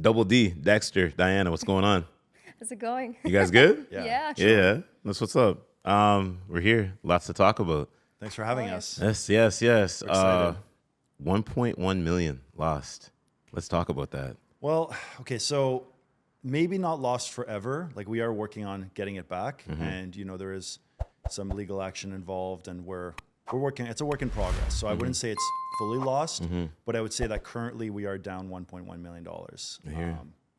Double D, Dexter, Diana, what's going on? How's it going? You guys good? Yeah. Yeah, that's what's up. We're here. Lots to talk about. Thanks for having us. Yes. We're excited. 1.1 million lost. Let's talk about that. Well, okay, so maybe not lost forever. Like we are working on getting it back, and there is some legal action involved, and we're working. It's a work in progress. So I wouldn't say it's fully lost, but I would say that currently we are down $1.1 million.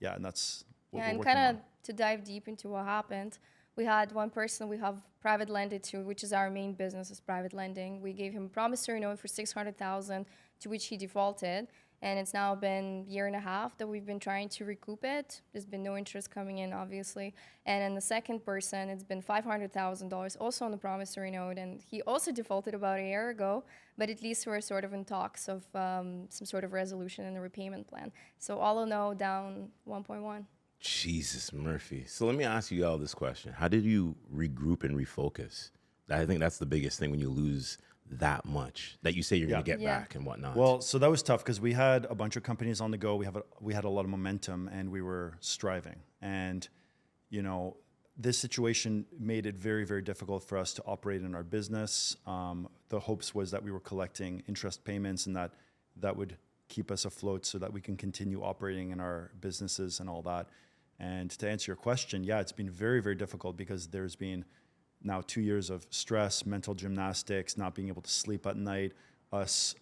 Yeah, and that's what Yeah, we're and working kind on. of to dive deep into what happened, we had one person we have private lended to, which is our main business is private lending. We gave him a promissory note for $600,000, to which he defaulted. And it's now been a year and a half that we've been trying to recoup it. There's been no interest coming in, obviously. And then the second person, it's been $500,000 also on the promissory note. And he also defaulted about a year ago. But at least we're sort of in talks of some sort of resolution and a repayment plan. So all in all, down 1.1. Jesus, Murphy. So let me ask you all this question. How did you regroup and refocus? I think that's the biggest thing when you lose that much that you say you're going to get back and whatnot. Well, so that was tough because we had a bunch of companies on the go. We had a lot of momentum and we were striving. And, this situation made it very, very difficult for us to operate in our business. The hopes was that we were collecting interest payments and that would keep us afloat so that we can continue operating in our businesses and all that. And to answer your question, yeah, it's been very, very difficult because there's been now 2 years of stress, mental gymnastics, not being able to sleep at night, us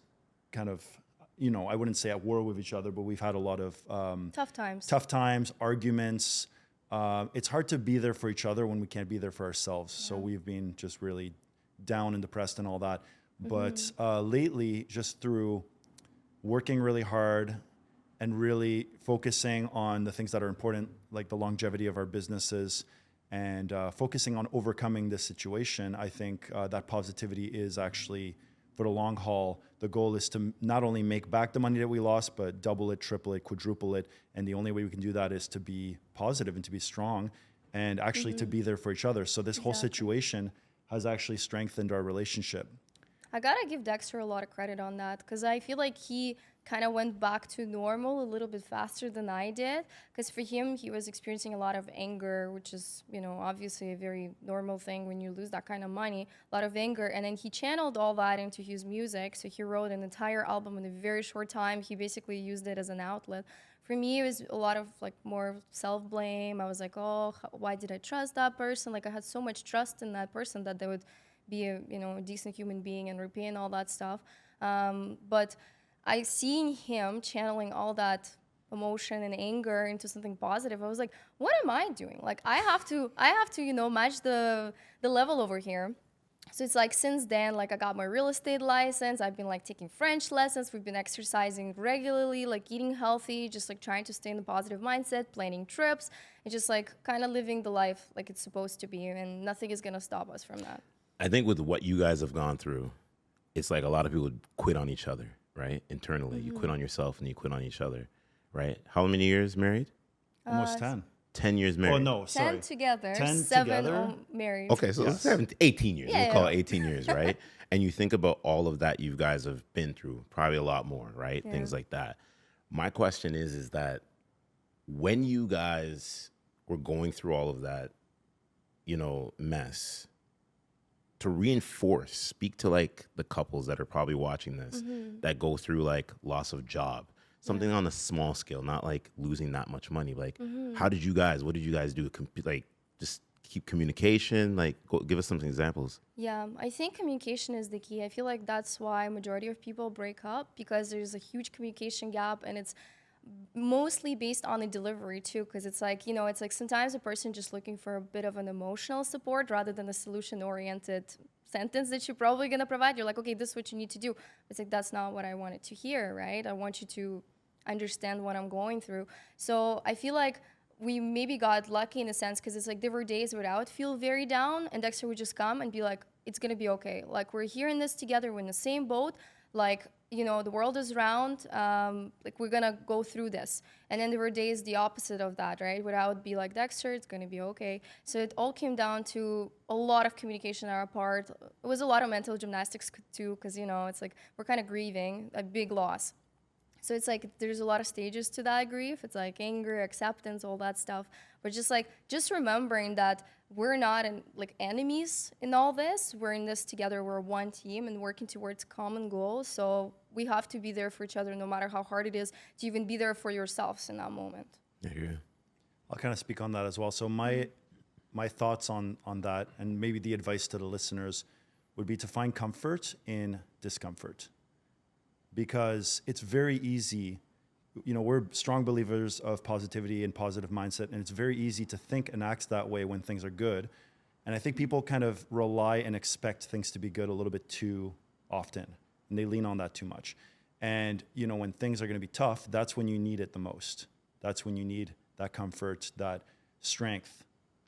kind of, I wouldn't say at war with each other, but we've had a lot of tough times, arguments. It's hard to be there for each other when we can't be there for ourselves. Yeah. So we've been just really down and depressed and all that. But lately, just through working really hard and really focusing on the things that are important, like the longevity of our businesses, and focusing on overcoming this situation, I think that positivity is actually, for the long haul, the goal is to not only make back the money that we lost, but double it, triple it, quadruple it. And the only way we can do that is to be positive and to be strong and actually to be there for each other. So this whole situation has actually strengthened our relationship. I gotta give Dexter a lot of credit on that because I feel like he kind of went back to normal a little bit faster than I did. Because for him, he was experiencing a lot of anger, which is, obviously a very normal thing when you lose that kind of money, a lot of anger. And then he channeled all that into his music. So he wrote an entire album in a very short time. He basically used it as an outlet. For me, it was a lot of more self-blame. I was like, oh, why did I trust that person? I had so much trust in that person that they would be a decent human being and repay and all that stuff. But I seen him channeling all that emotion and anger into something positive. I was like, what am I doing? I have to match the level over here. So it's since then, I got my real estate license. I've been taking French lessons. We've been exercising regularly, eating healthy, just trying to stay in the positive mindset, planning trips, and just kind of living the life like it's supposed to be. And nothing is going to stop us from that. I think with what you guys have gone through, it's a lot of people quit on each other, right? Internally, you quit on yourself and you quit on each other, right? How many years married? Almost 10. 10 years married. Oh, no, sorry. 10 together, 10 7 together? Married. Okay, so 18 years. Yeah, We'll call it 18 years, right? And you think about all of that you guys have been through, probably a lot more, right? Yeah. Things like that. My question is that when you guys were going through all of that, mess, to reinforce, speak to the couples that are probably watching this that go through loss of job, something on a small scale, not losing that much money. What did you guys do? Just keep communication, give us some examples. Yeah, I think communication is the key. I feel like that's why majority of people break up because there's a huge communication gap and it's mostly based on the delivery too, because it's sometimes a person just looking for a bit of an emotional support rather than a solution-oriented sentence that you're probably going to provide. You're okay, this is what you need to do. It's that's not what I wanted to hear, right? I want you to understand what I'm going through. So I feel like we maybe got lucky in a sense because it's there were days where I would feel very down and Dexter would just come and be it's going to be okay. We're here in this together. We're in the same boat. The world is round. We're going to go through this. And then there were days the opposite of that, right? Where I would be Dexter, it's going to be okay. So it all came down to a lot of communication on our part. It was a lot of mental gymnastics too, because, we're kind of grieving a big loss. So it's like there's a lot of stages to that grief. It's like anger, acceptance, all that stuff. But just remembering that we're not like enemies in all this. We're in this together. We're one team and working towards common goals. So we have to be there for each other no matter how hard it is to even be there for yourselves in that moment. Yeah. I'll kind of speak on that as well. So my thoughts on that, and maybe the advice to the listeners, would be to find comfort in discomfort, because it's very easy. You know, we're strong believers of positivity and positive mindset, and it's very easy to think and act that way when things are good. And I think people kind of rely and expect things to be good a little bit too often, and they lean on that too much. And, you know, when things are going to be tough, that's when you need it the most. That's when you need that comfort, that strength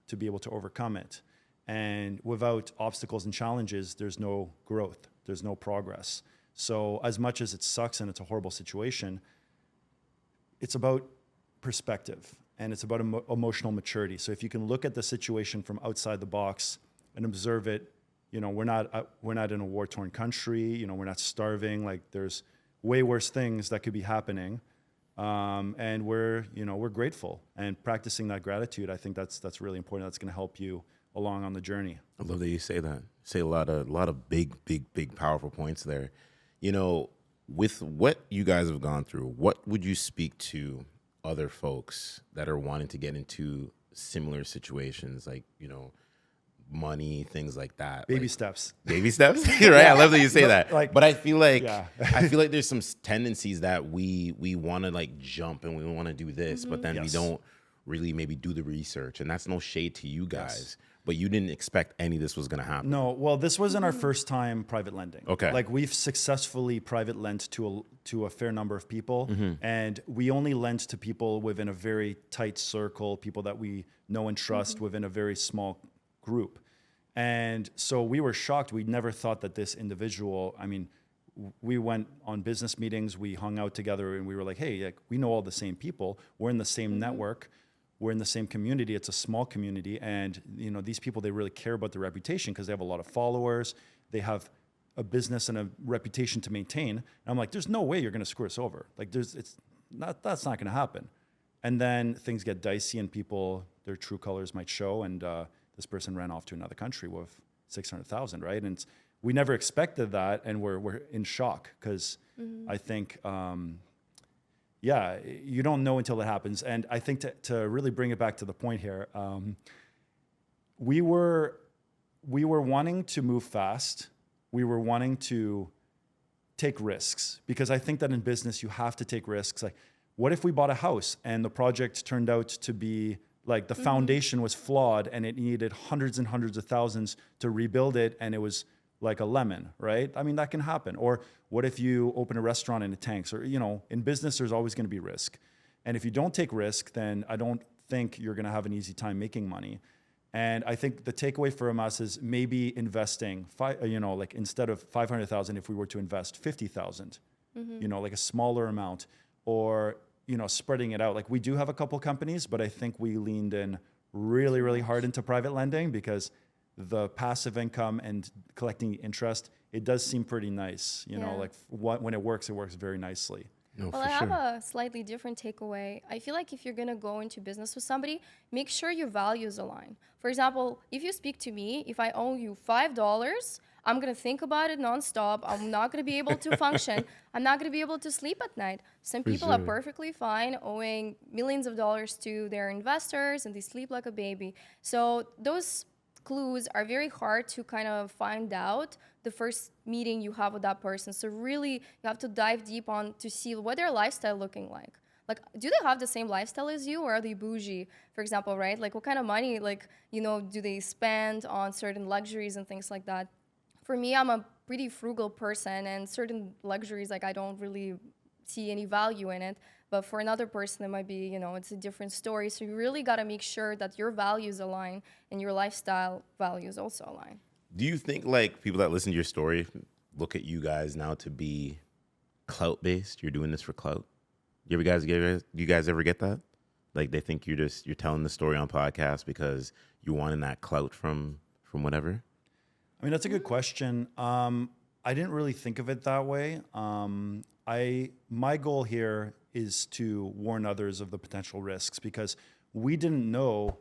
to be able to overcome it. And without obstacles and challenges, there's no growth, there's no progress. So as much as it sucks and it's a horrible situation, it's about perspective, and it's about emotional maturity. So if you can look at the situation from outside the box and observe it, you know, we're not in a war-torn country, you know, we're not starving. Like, there's way worse things that could be happening. And we're grateful, and practicing that gratitude. I think that's really important. That's going to help you along on the journey. I love that you say that. Say a lot of big, powerful points there. You know, with what you guys have gone through, what would you speak to other folks that are wanting to get into similar situations, like, you know, money, things like that? Baby steps. Baby steps, right? I love that you say that. Like, but I feel like yeah. I feel like there's some tendencies that we want to like jump and we want to do this, but then we don't really maybe do the research. And that's no shade to you guys, but you didn't expect any of this was going to happen. No, well, this wasn't our first time private lending. Okay. Like, we've successfully private lent to a fair number of people, and we only lent to people within a very tight circle, people that we know and trust within a very small group. And so we were shocked. We never thought that this individual, I mean, we went on business meetings, we hung out together, and we were like, hey, like, we know all the same people. We're in the same network. We're in the same community. It's a small community. And, you know, these people, they really care about their reputation because they have a lot of followers. They have a business and a reputation to maintain. And I'm like, there's no way you're going to screw us over. Like, that's not going to happen. And then things get dicey, and people, their true colors might show. And this person ran off to another country with $600,000, right? And we never expected that. And we're in shock because I think, you don't know until it happens. And I think to really bring it back to the point here, we were wanting to move fast. We were wanting to take risks, because I think that in business you have to take risks. Like, what if we bought a house and the project turned out to be like the foundation was flawed and it needed hundreds and hundreds of thousands to rebuild it, and it was like a lemon, right? I mean, that can happen. Or what if you open a restaurant and it tanks? Or, you know, in business, there's always going to be risk. And if you don't take risk, then I don't think you're going to have an easy time making money. And I think the takeaway from us is maybe investing, like, instead of 500,000, if we were to invest 50,000, you know, like a smaller amount, or, you know, spreading it out. Like, we do have a couple companies, but I think we leaned in really, really hard into private lending because the passive income and collecting the interest, it does seem pretty nice. You know, like, when it works very nicely. No, Well, I have a slightly different takeaway. I feel like if you're going to go into business with somebody, make sure your values align. For example, if you speak to me, if I owe you $5, I'm going to think about it nonstop. I'm not going to be able to function. I'm not going to be able to sleep at night. Some people are perfectly fine owing millions of dollars to their investors, and they sleep like a baby. So those clues are very hard to kind of find out the first meeting you have with that person. So really, you have to dive deep on to see what their lifestyle looking like. Like, do they have the same lifestyle as you, or are they bougie, for example, right? Like, what kind of money, like, you know, do they spend on certain luxuries and things like that? For me, I'm a pretty frugal person, and certain luxuries, like, I don't really see any value in it. But for another person, it might be, you know, it's a different story. So you really got to make sure that your values align and your lifestyle values also align. Do you think, like, people that listen to your story look at you guys now to be clout-based? You're doing this for clout? Do you guys ever get that? Like, they think you're telling the story on podcast because you're wanting that clout from whatever? I mean, that's a good question. I didn't really think of it that way. my goal here is to warn others of the potential risks, because we didn't know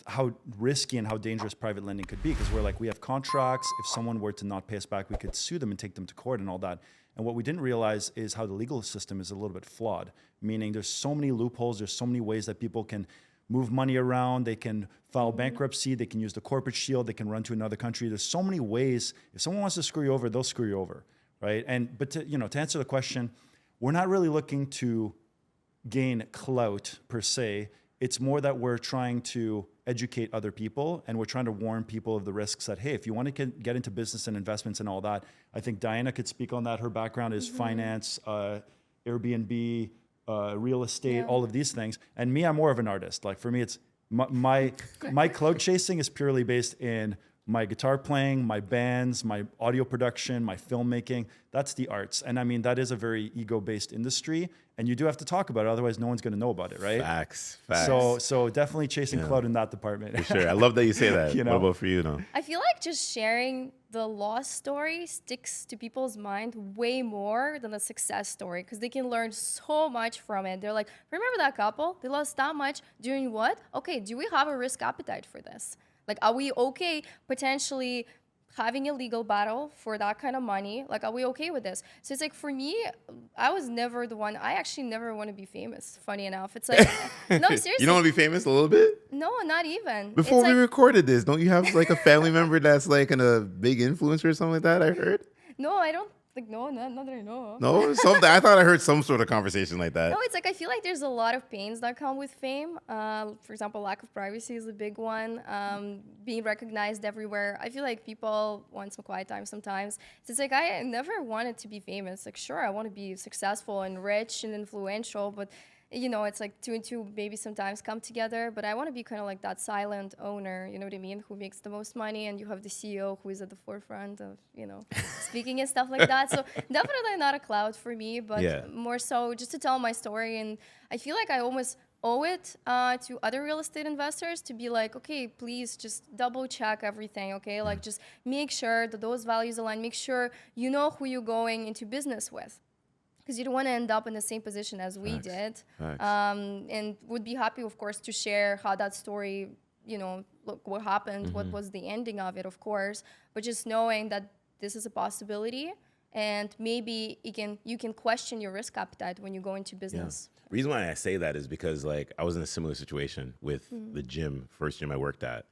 how risky and how dangerous private lending could be, because we're like, we have contracts. If someone were to not pay us back, we could sue them and take them to court and all that. And what we didn't realize is how the legal system is a little bit flawed, meaning there's so many loopholes. There's so many ways that people can move money around. They can file bankruptcy. They can use the corporate shield. They can run to another country. There's so many ways. If someone wants to screw you over, they'll screw you over, right? But to answer the question, we're not really looking to gain clout per se. It's more that we're trying to educate other people, and we're trying to warn people of the risks that, hey, if you want to get into business and investments and all that, I think Diana could speak on that. Her background is finance, Airbnb, real estate, all of these things. And me, I'm more of an artist. Like for me, it's my clout chasing is purely based in my guitar playing, my bands, my audio production, my filmmaking. That's the arts. And I mean, that is a very ego-based industry, and you do have to talk about it. Otherwise, no one's going to know about it, right? Facts. So definitely chasing clout in that department. For sure. I love that you say that. You know? What about for you, though? I feel like just sharing the loss story sticks to people's mind way more than the success story, because they can learn so much from it. They're like, remember that couple? They lost that much doing what? Okay, do we have a risk appetite for this? Like, are we okay potentially having a legal battle for that kind of money? Like, are we okay with this? So it's like, for me, I was never the one. I actually never want to be famous, funny enough. It's like, no, seriously. You don't want to be famous a little bit? No, not even. Before It's we like, recorded this, don't you have like a family member that's like a big influencer or something like that, I heard? no, I don't. Like, no, not that I know. No? Something. I thought I heard some sort of conversation like that. No, it's like, I feel like there's a lot of pains that come with fame. For example, lack of privacy is a big one. Being recognized everywhere. I feel like people want some quiet time sometimes. So it's like, I never wanted to be famous. Like, sure, I want to be successful and rich and influential, but it's like two and two maybe sometimes come together, but I want to be kind of like that silent owner, you know what I mean, who makes the most money, and you have the CEO who is at the forefront of, speaking and stuff like that. So definitely not a cloud for me, but more so just to tell my story. And I feel like I almost owe it to other real estate investors to be like, okay, please just double check everything, okay? Like, just make sure that those values align. Make sure you know who you're going into business with, because you don't want to end up in the same position as we did. And would be happy, of course, to share how that story, look what happened, what was the ending of it, of course. But just knowing that this is a possibility, and maybe you can question your risk appetite when you go into business. The reason why I say that is because, like, I was in a similar situation with the first gym I worked at.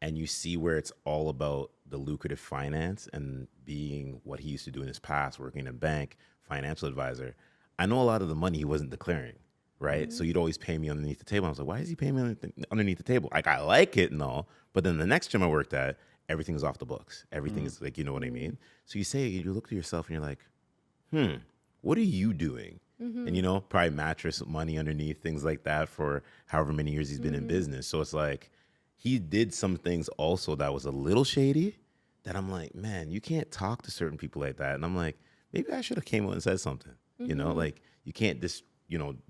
And you see where it's all about the lucrative finance and being what he used to do in his past, working in a bank, financial advisor. I know a lot of the money he wasn't declaring, right? So you'd always pay me underneath the table. I was like, why is he paying me underneath the table? Like, I like it and all, but then the next gym I worked at, everything's off the books. Everything is like, you know what I mean? So you look to yourself and you're like, what are you doing? And, probably mattress money underneath, things like that for however many years he's been in business. So it's like, he did some things also that was a little shady that I'm like, man, you can't talk to certain people like that. And I'm like, maybe I should have came out and said something, like, you can't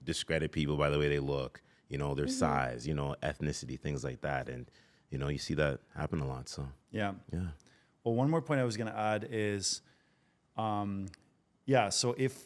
discredit people by the way they look, their size, ethnicity, things like that. And, you see that happen a lot. So, yeah. Well, one more point I was going to add is, so if,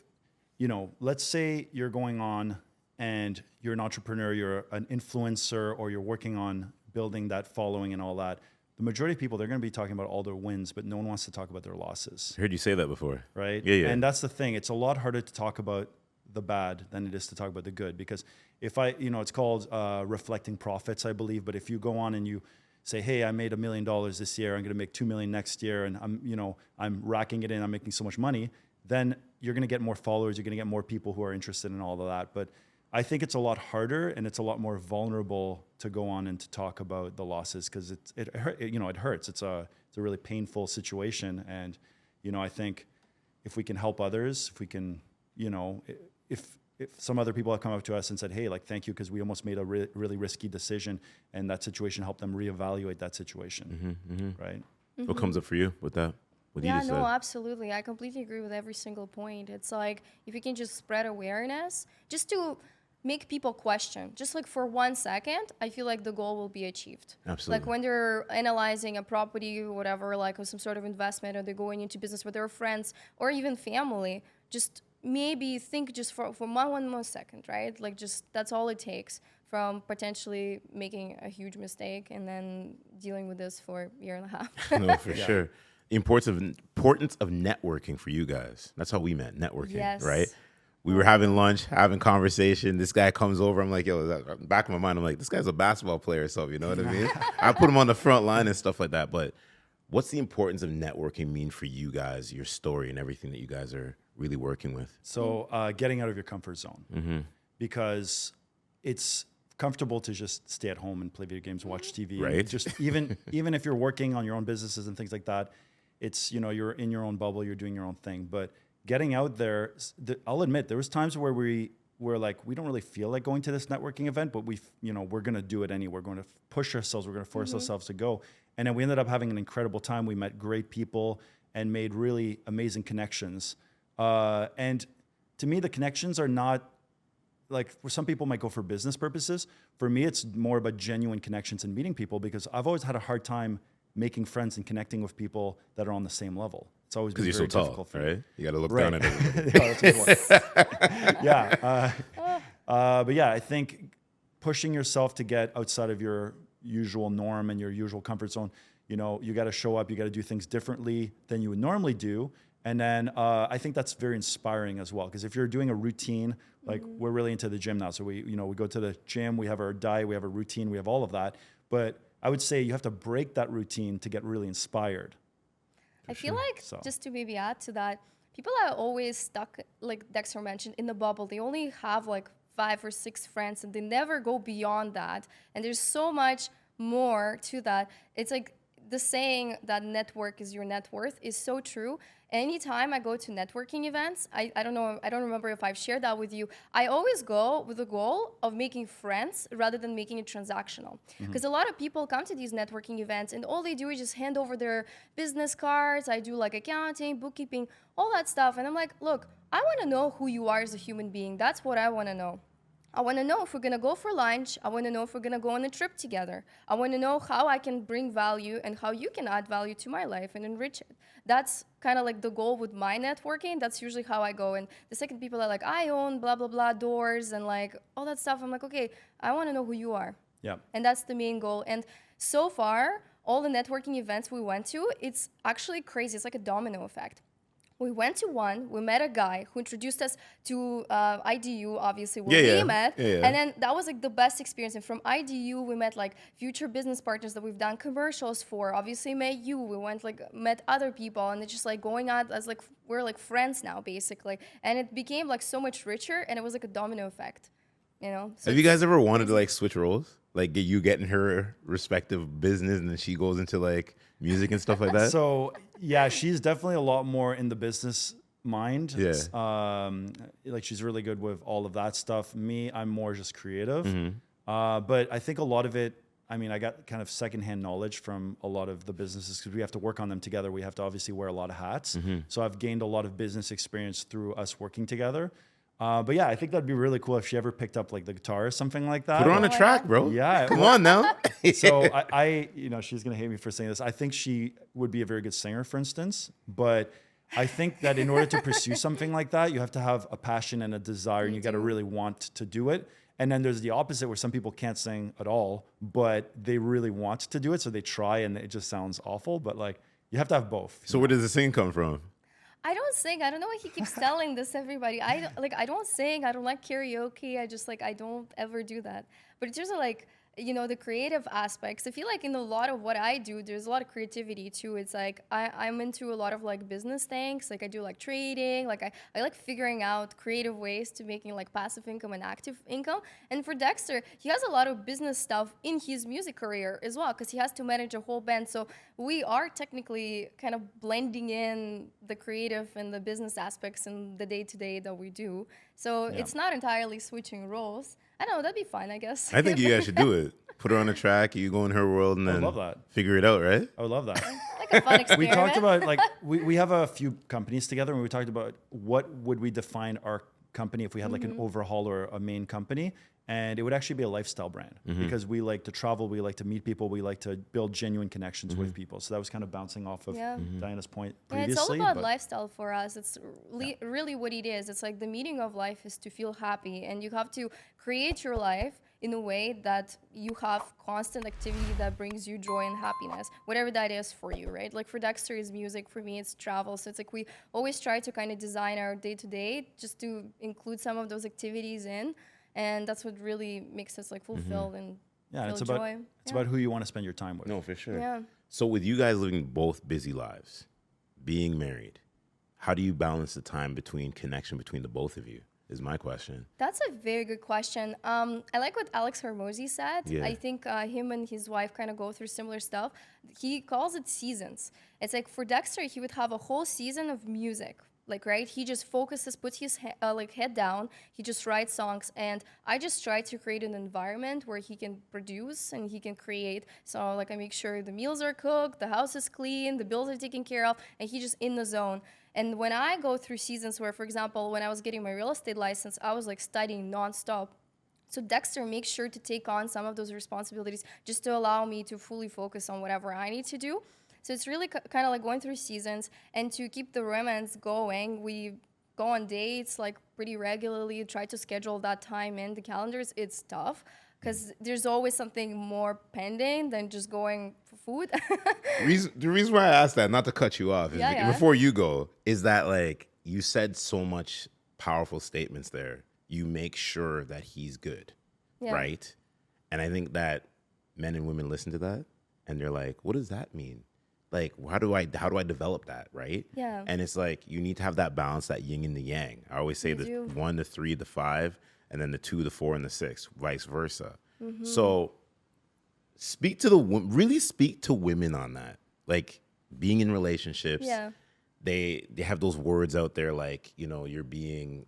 let's say you're going on and you're an entrepreneur, you're an influencer, or you're working on building that following and all that, the majority of people, they're going to be talking about all their wins, but no one wants to talk about their losses. I heard you say that before. Right? Yeah. And that's the thing. It's a lot harder to talk about the bad than it is to talk about the good, because if it's called reflecting profits, I believe. But if you go on and you say, hey, I made $1 million this year, I'm going to make $2 million next year, and I'm racking it in, I'm making so much money, then you're going to get more followers, you're going to get more people who are interested in all of that. But I think it's a lot harder and it's a lot more vulnerable to go on and to talk about the losses, because it hurts. It's a really painful situation, and I think if we can help others, if we can, if some other people have come up to us and said, hey, like, thank you, because we almost made a really risky decision, and that situation helped them reevaluate that situation, right? What comes up for you with that? Absolutely. I completely agree with every single point. It's like, if you can just spread awareness, just to make people question, just like for 1 second, I feel like the goal will be achieved. Absolutely. Like when they're analyzing a property or whatever, like, or some sort of investment, or they're going into business with their friends or even family, just maybe think just for one more second, right? Like just that's all it takes from potentially making a huge mistake and then dealing with this for a year and a half. No, for sure. Importance of networking for you guys. That's how we met, networking, Yes. right? We were having lunch, having conversation. This guy comes over. I'm like, yo, back of my mind, I'm like, this guy's a basketball player or something. You know what I mean? I put him on the front line and stuff like that. But what's the importance of networking mean for you guys, your story and everything that you guys are really working with? So getting out of your comfort zone, because it's comfortable to just stay at home and play video games, watch TV. Right. And just even if you're working on your own businesses and things like that, it's, you know, you're in your own bubble, you're doing your own thing. But getting out there, I'll admit there was times where we were like, we don't really feel like going to this networking event, but we're going to do it anyway. We're going to push ourselves. We're going to force ourselves to go. And then we ended up having an incredible time. We met great people and made really amazing connections. And to me, the connections are not like, for some people might go for business purposes. For me, it's more about genuine connections and meeting people, because I've always had a hard time making friends and connecting with people that are on the same level. It's always been Because very you're so tall, difficult for me. right? You got to look Right. down at everybody. Yeah, that's a good one. Yeah. But yeah, I think pushing yourself to get outside of your usual norm and your usual comfort zone, you know, you got to show up, you got to do things differently than you would normally do. And then I think that's very inspiring as well. Because if you're doing a routine, like we're really into the gym now. So we go to the gym, we have our diet, we have a routine, we have all of that. But I would say you have to break that routine to get really inspired. I feel like, So. just to maybe add to that, people are always stuck, like Dexter mentioned, in the bubble. They only have like 5 or 6 friends and they never go beyond that. And there's so much more to that. It's like the saying that network is your net worth is so true. Anytime I go to networking events, I don't know, I don't remember if I've shared that with you. I always go with the goal of making friends rather than making it transactional. Because a lot of people come to these networking events and all they do is just hand over their business cards. I do like accounting, bookkeeping, all that stuff. And I'm like, look, I want to know who you are as a human being. That's what I want to know. I want to know if we're going to go for lunch. I want to know if we're going to go on a trip together. I want to know how I can bring value and how you can add value to my life and enrich it. That's kind of like the goal with my networking. That's usually how I go. And the second people are like, I own blah, blah, blah doors and like all that stuff. I'm like, okay, I want to know who you are. Yeah. And that's the main goal. And so far, all the networking events we went to, it's actually crazy. It's like a domino effect. We went to one, we met a guy who introduced us to IDU, obviously, where we met. Yeah. And then that was like the best experience. And from IDU, we met like future business partners that we've done commercials for. Obviously, met you. We went met other people. And it's just like going out as like, we're like friends now, basically. And it became like so much richer. And it was like a domino effect, you know? So Have you guys ever wanted to like switch roles? Like you getting her respective business and then she goes into like music and stuff like that? So yeah, she's definitely a lot more in the business mind. Yeah. Like she's really good with all of that stuff. Me, I'm more just creative. Mm-hmm. But I think a lot of it, I mean, I got kind of secondhand knowledge from a lot of the businesses because we have to work on them together. We have to obviously wear a lot of hats. Mm-hmm. So I've gained a lot of business experience through us working together. But yeah, I think that'd be really cool if she ever picked up like the guitar or something like that. Put her on a Oh my track, God. bro. Yeah. Come on now. So I, you know, she's gonna hate me for saying this. I think she would be a very good singer, for instance. But I think that in order to pursue something like that, you have to have a passion and a desire, and you got to really want to do it. And then there's the opposite, where some people can't sing at all, but they really want to do it, so they try, and it just sounds awful. But like, you have to have both. So where does the sing come from? I don't sing. I don't know why he keeps telling this everybody. I don't sing. I don't like karaoke. I don't ever do that. But it's just like, you know, the creative aspects. I feel like in a lot of what I do, there's a lot of creativity too. It's like I'm into a lot of like business things. Like I do like trading. Like I like figuring out creative ways to making like passive income and active income. And for Dexter, he has a lot of business stuff in his music career as well, because he has to manage a whole band. So we are technically kind of blending in the creative and the business aspects in the day-to-day that we do. So it's not entirely switching roles. I don't know, that'd be fun, I guess. I think you guys should do it. Put her on a track, you go in her world, and I then love that. figure it out, right? I would love that. Like a fun experiment. We talked about like we have a few companies together, and we talked about what would we define our company if we had like an overhaul or a main company. And it would actually be a lifestyle brand because we like to travel, we like to meet people, we like to build genuine connections with people. So that was kind of bouncing off of Diana's point previously. Yeah, it's all about lifestyle for us. It's really what it is. It's like the meaning of life is to feel happy, and you have to create your life in a way that you have constant activity that brings you joy and happiness, whatever that is for you, right? Like for Dexter, it's music. For me, it's travel. So it's like we always try to kind of design our day-to-day just to include some of those activities in. And that's what really makes us like fulfilled and feel it's joy. It's about who you want to spend your time with. No, for sure. Yeah. So with you guys living both busy lives, being married, how do you balance the time between connection between the both of you? Is my question. That's a very good question. I like what Alex Hormozy said. Yeah. I think him and his wife kind of go through similar stuff. He calls it seasons. It's like for Dexter, he would have a whole season of music. Like, right, he just focuses, puts his head down, he just writes songs, and I just try to create an environment where he can produce and he can create. So, like, I make sure the meals are cooked, the house is clean, the bills are taken care of, and he's just in the zone. And when I go through seasons where, for example, when I was getting my real estate license, I was, like, studying nonstop. So Dexter makes sure to take on some of those responsibilities just to allow me to fully focus on whatever I need to do. So it's really kind of like going through seasons, and to keep the romance going, we go on dates like pretty regularly, try to schedule that time in the calendars. It's tough because there's always something more pending than just going for food. The reason why I asked that, not to cut you off, is before you go, is that like you said so much powerful statements there. You make sure that he's good, right? And I think that men and women listen to that and they're like, what does that mean? Like, how do I develop that, right? Yeah. And it's like, you need to have that balance, that yin and the yang. I always say the 1, the 3, the 5, and then the 2, the 4, and the 6, vice versa. So speak to really speak to women on that. Like, being in relationships, they have those words out there like, you know, you're being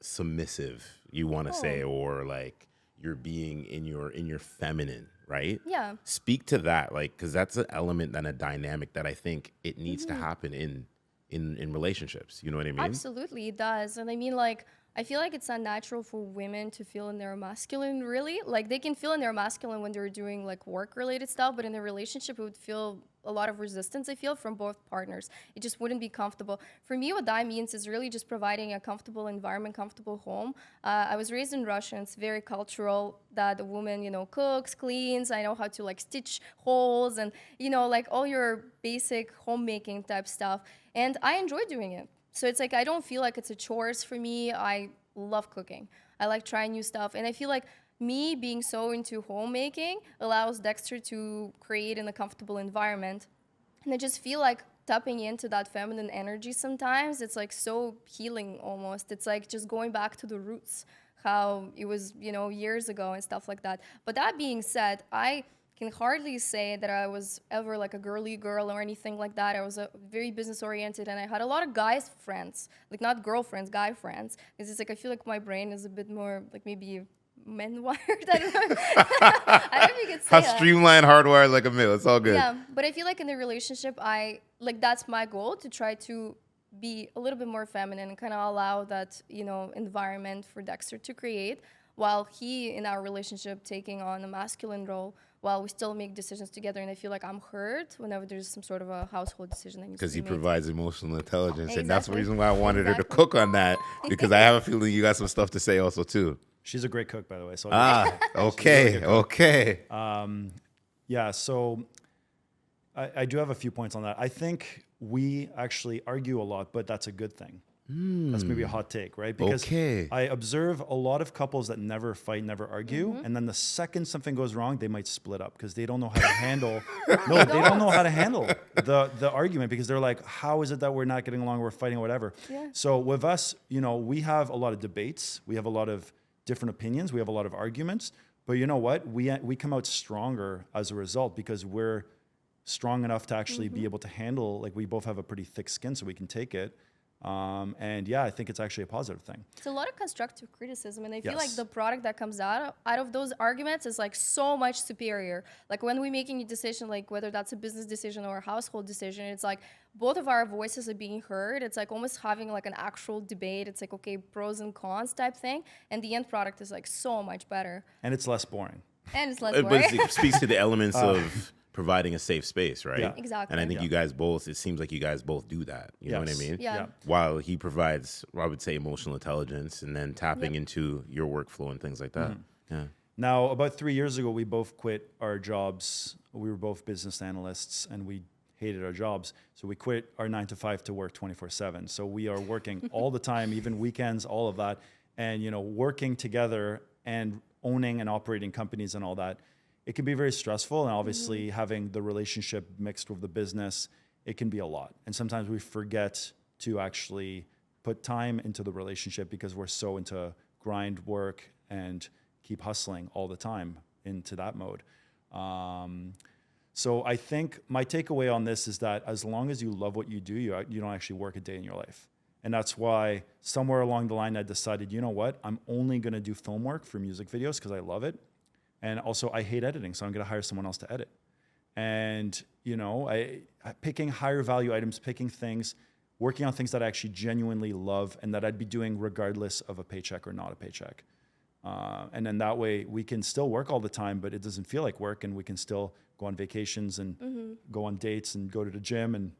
submissive, you want to say, or like you're being in your feminine, right? Yeah. Speak to that, like, because that's an element and a dynamic that I think it needs to happen in relationships. You know what I mean? Absolutely, it does. And I mean, like, I feel like it's unnatural for women to feel in their masculine, really. Like, they can feel in their masculine when they're doing, like, work-related stuff, but in a relationship, it would feel a lot of resistance, I feel, from both partners. It just wouldn't be comfortable. For me, what that means is really just providing a comfortable environment, comfortable home. I was raised in Russia, and it's very cultural that a woman, you know, cooks, cleans. I know how to, like, stitch holes and, you know, like, all your basic homemaking type stuff. And I enjoy doing it. So it's like I don't feel like it's a chores for me. I love cooking. I like trying new stuff. And I feel like me being so into homemaking allows Dexter to create in a comfortable environment. And I just feel like tapping into that feminine energy sometimes, it's like so healing almost. It's like just going back to the roots, how it was, you know, years ago and stuff like that. But that being said, I can hardly say that I was ever like a girly girl or anything like that. I was very business oriented, and I had a lot of guys friends, like not girlfriends, guy friends. Because it's like I feel like my brain is a bit more like maybe men wired. I don't know. I don't know if you could say that. Streamlined, hardwired like a mill. It's all good. Yeah, but I feel like in the relationship, that's my goal, to try to be a little bit more feminine and kind of allow that, you know, environment for Dexter to create, while he in our relationship taking on a masculine role, while we still make decisions together. And I feel like I'm heard whenever there's some sort of a household decision that needs to be made. Because he provides emotional intelligence. Exactly. And that's the reason why I wanted her to cook on that, because I have a feeling you got some stuff to say also too. She's a great cook, by the way. So Okay. Yeah, so I do have a few points on that. I think we actually argue a lot, but that's a good thing. That's maybe a hot take, right? Because I observe a lot of couples that never fight, never argue, and then the second something goes wrong, they might split up because they don't know how to handle. No, they don't know how to handle the argument, because they're like, "How is it that we're not getting along? We're fighting, whatever." Yeah. So with us, you know, we have a lot of debates, we have a lot of different opinions, we have a lot of arguments, but you know what? We come out stronger as a result, because we're strong enough to actually be able to handle. Like, we both have a pretty thick skin, so we can take it. And yeah, I think it's actually a positive thing. It's a lot of constructive criticism, and I feel like Yes. the product that comes out of those arguments is like so much superior. Like when we're making a decision, like whether that's a business decision or a household decision, it's like both of our voices are being heard. It's like almost having like an actual debate. It's like, okay, pros and cons type thing, and the end product is like so much better, And it's less boring. and it's less But boring. it speaks to the elements of providing a safe space, right? Yeah. Exactly. And I think Yeah. you guys both, it seems like you guys both do that. You know what I Yes. mean? Yeah. While he provides, I would say, emotional intelligence and then tapping into your workflow and things like that. Yeah. Now, about 3 years ago, we both quit our jobs. We were both business analysts and we hated our jobs. So we quit our 9 to 5 to work 24/7. So we are working all the time, even weekends, all of that. And, you know, working together and owning and operating companies and all that, it can be very stressful. And obviously having the relationship mixed with the business, it can be a lot. And sometimes we forget to actually put time into the relationship because we're so into grind work and keep hustling all the time into that mode. So I think my takeaway on this is that as long as you love what you do, you don't actually work a day in your life. And that's why somewhere along the line, I decided, you know what, I'm only going to do film work for music videos because I love it. And also I hate editing, so I'm going to hire someone else to edit. And, you know, picking higher value items, picking things, working on things that I actually genuinely love and that I'd be doing regardless of a paycheck or not a paycheck. And then that way we can still work all the time, but it doesn't feel like work, and we can still go on vacations and go on dates and go to the gym. And,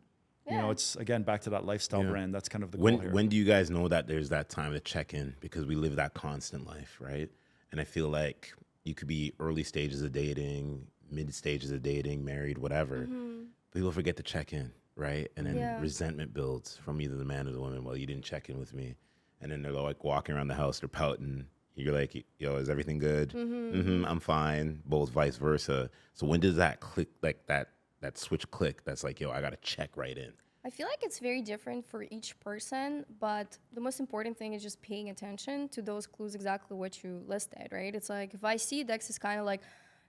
you know, it's, again, back to that lifestyle brand. That's kind of the goal here. When do you guys know that there's that time to check in? Because we live that constant life, right? And I feel like you could be early stages of dating, mid stages of dating, married, whatever. People forget to check in, right? And then resentment builds from either the man or the woman. Well, you didn't check in with me. And then they're like walking around the house, they're pouting. You're like, yo, is everything good? I'm fine. Both vice versa. So when does that click, like that switch click? That's like, yo, I got to check right in. I feel like it's very different for each person, but the most important thing is just paying attention to those clues, exactly what you listed, right? It's like if I see Dex is kind of like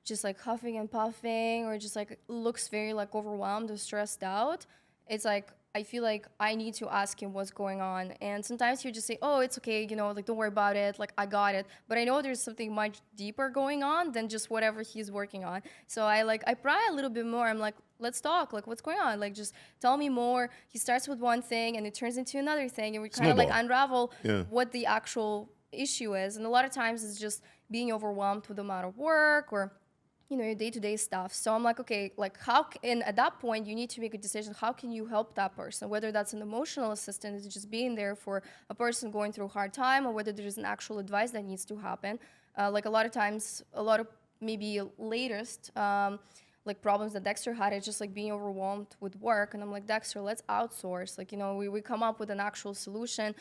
just like huffing and puffing, or just like looks very like overwhelmed or stressed out, it's like I feel like I need to ask him what's going on. And sometimes he'll just say, oh, it's okay, you know, like don't worry about it, like I got it. But I know there's something much deeper going on than just whatever he's working on. So I pry a little bit more. I'm like, let's talk, like what's going on? Like just tell me more. He starts with one thing and it turns into another thing, and we kind of like unravel what the actual issue is. And a lot of times it's just being overwhelmed with the amount of work or, you know, your day-to-day stuff. So I'm like, okay, like and at that point you need to make a decision. How can you help that person? Whether that's an emotional assistant, is just being there for a person going through a hard time, or whether there's an actual advice that needs to happen. Like a lot of times, a lot of maybe latest like problems that Dexter had is just like being overwhelmed with work. And I'm like, Dexter, let's outsource. Like, you know, we come up with an actual solution.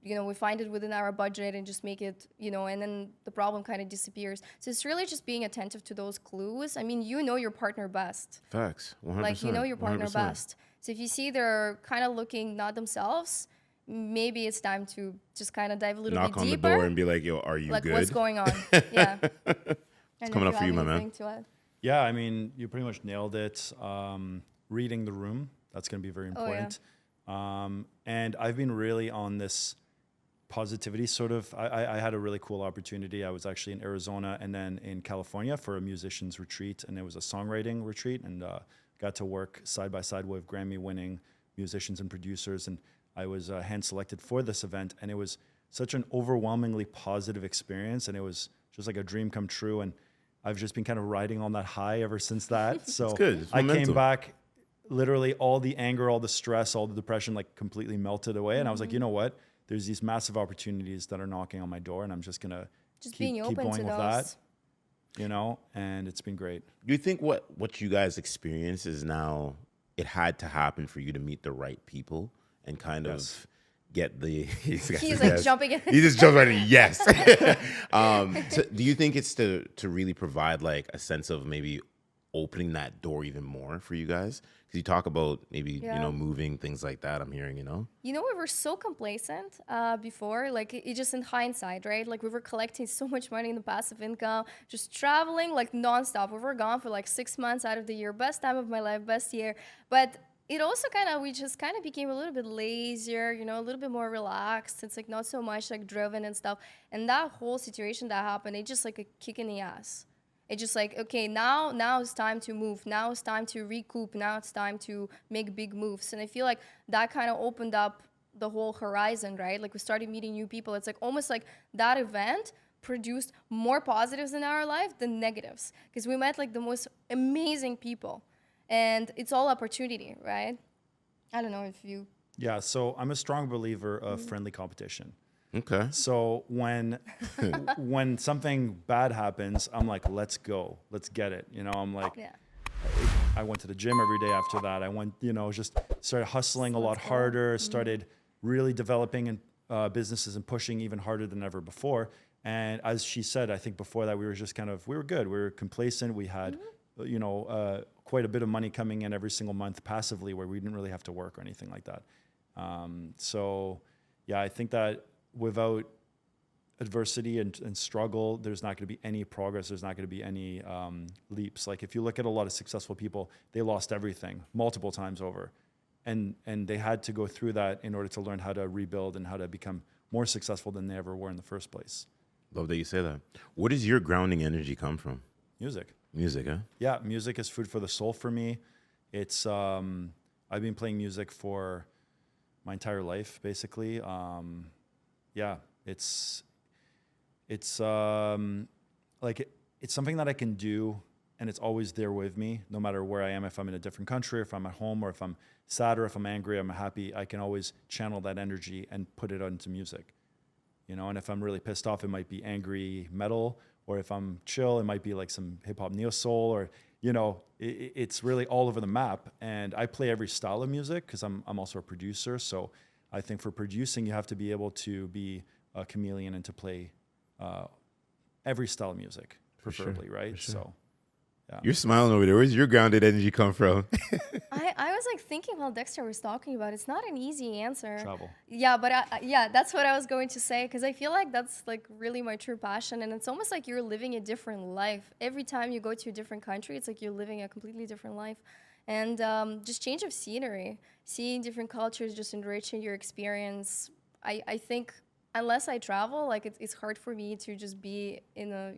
You know, we find it within our budget and just make it, you know, and then the problem kind of disappears. So it's really just being attentive to those clues. I mean, you know your partner best. Facts, 100%. Like, you know your partner 100%. best. So if you see they're kind of looking not themselves, maybe it's time to just kind of dive a little Knock bit on deeper. the door and be like, yo, are you like, good? what's going on? Yeah. It's coming up for you, my man. Yeah, I mean, you pretty much nailed it. Reading the room, that's going to be very important. And I've been really on this positivity sort of. I had a really cool opportunity. I was actually in Arizona and then in California for a musician's retreat, and it was a songwriting retreat, and got to work side by side with Grammy-winning musicians and producers, and I was hand-selected for this event, and it was such an overwhelmingly positive experience, and it was just like a dream come true, and I've just been kind of riding on that high ever since that. So It's good. It's I momentum. came back, literally all the anger, all the stress, all the depression, like completely melted away, and I was like, you know what? There's these massive opportunities that are knocking on my door, and I'm just gonna keep open going to with those. that, you know. And it's been great. Do you think what you guys experience is now, it had to happen for you to meet the right people and kind of get the... He's like jumping in. He just jumps right in, yes. So do you think it's to really provide like a sense of maybe opening that door even more for you guys? Because you talk about maybe, you know, moving, things like that, I'm hearing, you know? You know, we were so complacent before, like it just in hindsight, right? Like we were collecting so much money in the passive income, just traveling like nonstop. We were gone for like 6 months out of the year, best time of my life, best year. But it also we just kind of became a little bit lazier, you know, a little bit more relaxed. It's like not so much like driven and stuff. And that whole situation that happened, it just like a kick in the ass. It's just like, okay, now it's time to move. Now it's time to recoup. Now it's time to make big moves. And I feel like that kind of opened up the whole horizon, right? Like we started meeting new people. It's like almost like that event produced more positives in our life than negatives, because we met like the most amazing people. And it's all opportunity, right? I don't know if you... Yeah, so I'm a strong believer of friendly competition. Okay. So when something bad happens, I'm like, let's go, let's get it. You know, I'm like, Yeah. I went to the gym every day after that. I went, you know, just started hustling a lot harder, started really developing in businesses and pushing even harder than ever before. And as she said, I think before that we were just we were good. We were complacent. We had, you know, quite a bit of money coming in every single month passively, where we didn't really have to work or anything like that. So yeah, I think that without adversity and struggle, there's not going to be any progress. There's not going to be any leaps. Like if you look at a lot of successful people, they lost everything multiple times over. And they had to go through that in order to learn how to rebuild and how to become more successful than they ever were in the first place. Love that you say that. Where does your grounding energy come from? Music. Music, huh? Yeah, music is food for the soul for me. It's I've been playing music for my entire life, basically. Yeah, it's like it's something that I can do, and it's always there with me, no matter where I am. If I'm in a different country, if I'm at home, or if I'm sad, or if I'm angry, I'm happy, I can always channel that energy and put it into music. You know, and if I'm really pissed off, it might be angry metal, or if I'm chill, it might be like some hip hop neo soul, or, you know, it's really all over the map. And I play every style of music because I'm also a producer. So I think for producing, you have to be able to be a chameleon and to play every style of music, preferably, right? Sure. So yeah. You're smiling over there. Where's your grounded energy come from? I was like thinking while Dexter was talking about it, it's not an easy answer. Travel. Yeah, but yeah, that's what I was going to say, because I feel like that's like really my true passion, and it's almost like you're living a different life. Every time you go to a different country, it's like you're living a completely different life. And just change of scenery, seeing different cultures, just enriching your experience. I think unless I travel, like it's hard for me to just be in a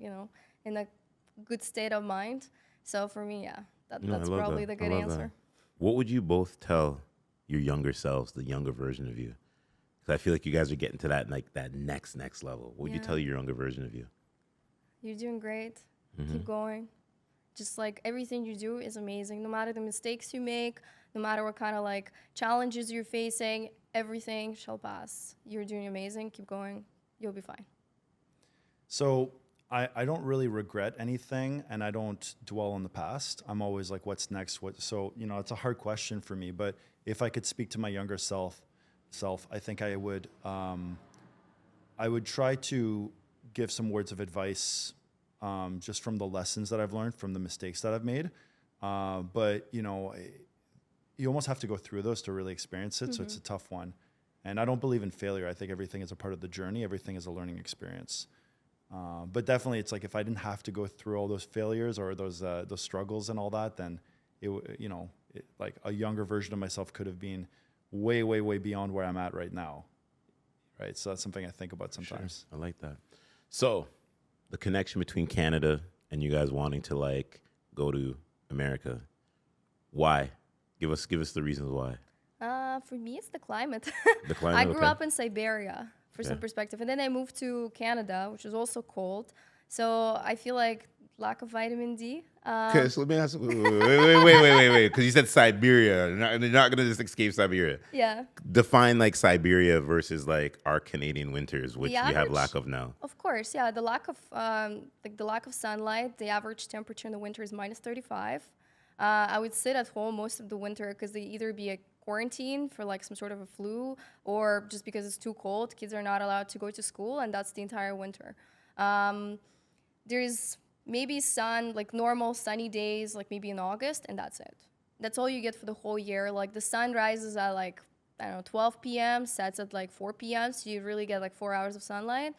good state of mind. So for me, yeah, that's probably the good answer. What would you both tell your younger selves, the younger version of you? Because I feel like you guys are getting to that like that next level. What would you tell your younger version of you? You're doing great. Keep going. Just like everything you do is amazing. No matter the mistakes you make, no matter what kind of like challenges you're facing, everything shall pass. You're doing amazing. Keep going. You'll be fine. So I don't really regret anything, and I don't dwell on the past. I'm always like, what's next? So, you know, it's a hard question for me, but if I could speak to my younger self, I think I would try to give some words of advice, just from the lessons that I've learned, from the mistakes that I've made. But, you know, you almost have to go through those to really experience it. So it's a tough one. And I don't believe in failure. I think everything is a part of the journey. Everything is a learning experience. But definitely, it's like if I didn't have to go through all those failures or those struggles and all that, then like a younger version of myself could have been way, way, way beyond where I'm at right now. Right. So that's something I think about sometimes. Sure. I like that. So the connection between Canada and you guys wanting to like go to America. Why? Give us the reasons why. For me, it's the climate. The climate. I grew up in Siberia, for some perspective, and then I moved to Canada, which is also cold. So I feel like lack of vitamin D. Okay, so let me ask. Wait. Because you said Siberia. They're not going to just escape Siberia. Yeah. Define like Siberia versus like our Canadian winters, which we have lack of now. Of course, yeah. The lack of sunlight. The average temperature in the winter is -35. I would sit at home most of the winter because they either be a quarantine for like some sort of a flu, or just because it's too cold, kids are not allowed to go to school, and that's the entire winter. There's maybe sun, like normal sunny days, like maybe in August, and that's it. That's all you get for the whole year. Like the sun rises at like, I don't know, 12 p.m., sets at like 4 p.m., so you really get like 4 hours of sunlight,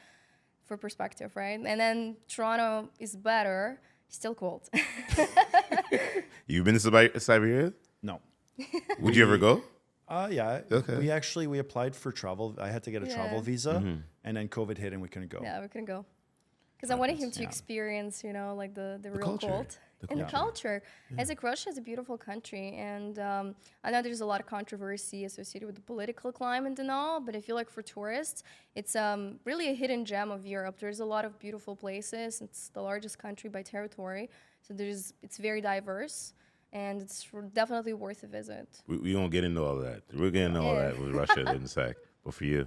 for perspective, right? And then Toronto is better, still cold. You've been to Siberia? No. Would you ever go? Yeah. Okay. We applied for travel. I had to get a travel visa, and then COVID hit and we couldn't go. Yeah, we couldn't go. Because I wanted him to experience, you know, like the real culture. cult and the culture. As like Russia is a beautiful country, and I know there's a lot of controversy associated with the political climate and all, but I feel like for tourists, it's really a hidden gem of Europe. There's a lot of beautiful places. It's the largest country by territory, so it's very diverse, and it's definitely worth a visit. We won't get into all that. We're getting into all that with Russia in a sec. But for you?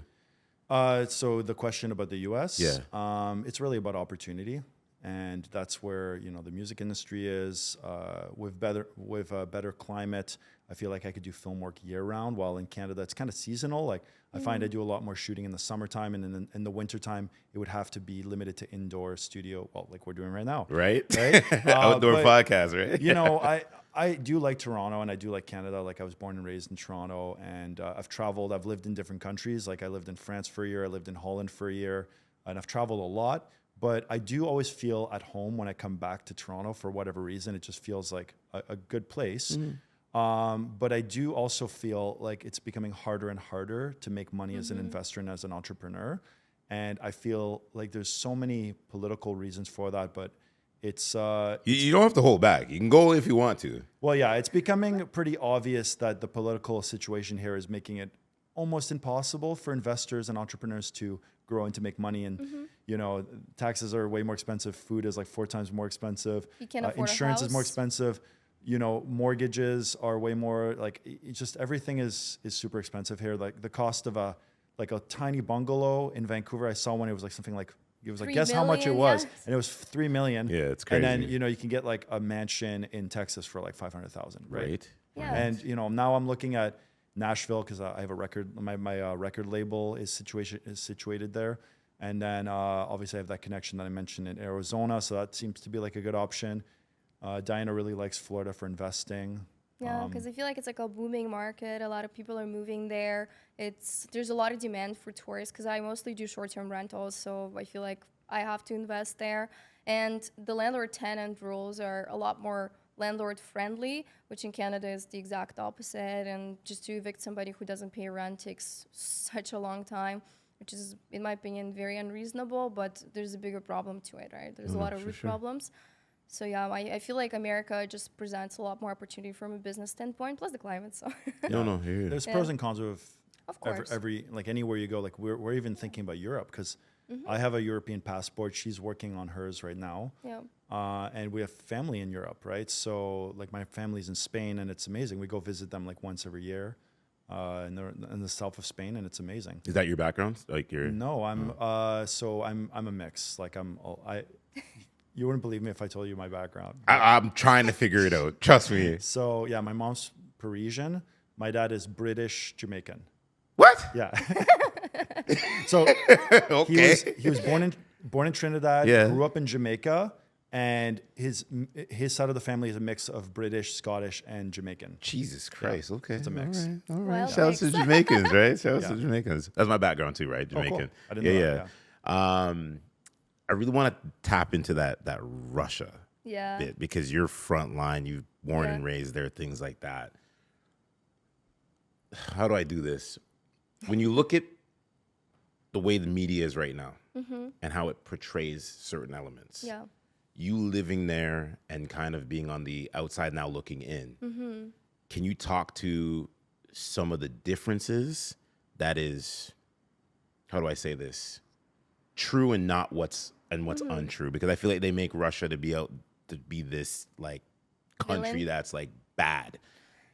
So the question about the U.S. Yeah. It's really about opportunity, and that's where, you know, the music industry is. With a better climate, I feel like I could do film work year round. While in Canada, it's kind of seasonal. Like I find I do a lot more shooting in the summertime, and in the wintertime, it would have to be limited to indoor studio. Well, like we're doing right now. Right. Outdoor podcast, right? You know, I do like Toronto, and I do like Canada. Like I was born and raised in Toronto, and I've traveled. I've lived in different countries. Like I lived in France for a year. I lived in Holland for a year, and I've traveled a lot. But I do always feel at home when I come back to Toronto for whatever reason. It just feels like a good place. But I do also feel like it's becoming harder and harder to make money as an investor and as an entrepreneur. And I feel like there's so many political reasons for that, but it's You don't have to hold back. You can go if you want to. well, yeah, it's becoming pretty obvious that the political situation here is making it almost impossible for investors and entrepreneurs to grow and to make money. And, you know, taxes are way more expensive. Food is like 4 times more expensive. You can't afford insurance a is more house. expensive. You know, mortgages are way more like it's just everything is super expensive here. Like the cost of a tiny bungalow in Vancouver, I saw one. It was like something like it was like 3 guess how much it million, was, yes. and it was 3 million. Yeah, it's And then crazy. you know you can get like a mansion in Texas for like 500,000, right? Right. Yeah. And you know now I'm looking at Nashville because I have a record. My record label is situated there, and then obviously I have that connection that I mentioned in Arizona, so that seems to be like a good option. Diana really likes Florida for investing. Yeah, because I feel like it's like a booming market. A lot of people are moving there. There's a lot of demand for tourists because I mostly do short-term rentals, so I feel like I have to invest there. And the landlord-tenant rules are a lot more landlord-friendly, which in Canada is the exact opposite. And just to evict somebody who doesn't pay rent takes such a long time, which is, in my opinion, very unreasonable. But there's a bigger problem to it, right? There's a lot of root problems. So yeah, I feel like America just presents a lot more opportunity from a business standpoint, plus the climate. So No, here. There's pros and cons of course. every like anywhere you go. Like we're even thinking about Europe because I have a European passport. She's working on hers right now. yeah, And we have family in Europe, right? So like my family's in Spain, and it's amazing. We go visit them like once every year, and they're in the south of Spain, and it's amazing. Is that your background? Like your No, I'm I'm a mix. Like you wouldn't believe me if I told you my background. I'm trying to figure it out. Trust me. So yeah, my mom's Parisian. My dad is British Jamaican. What? Yeah. So Okay. he was born in Trinidad, Yeah. grew up in Jamaica, and his side of the family is a mix of British, Scottish, and Jamaican. Jesus Christ. Okay. It's a mix. All right. Well, Shout out to mix. Jamaicans, right? Shout out to Yeah. Jamaicans. That's my background too, right? Oh, cool. Jamaican. I didn't know that, I really want to tap into that Russia yeah. bit because you're frontline, you've born Yeah. and raised there, things like that. How do I do this? When you look at the way the media is right now and how it portrays certain elements, Yeah. you living there and kind of being on the outside now looking in, can you talk to some of the differences that is, how do I say this, true and not what's untrue? Because I feel like they make Russia to be this like country Villain? that's like bad,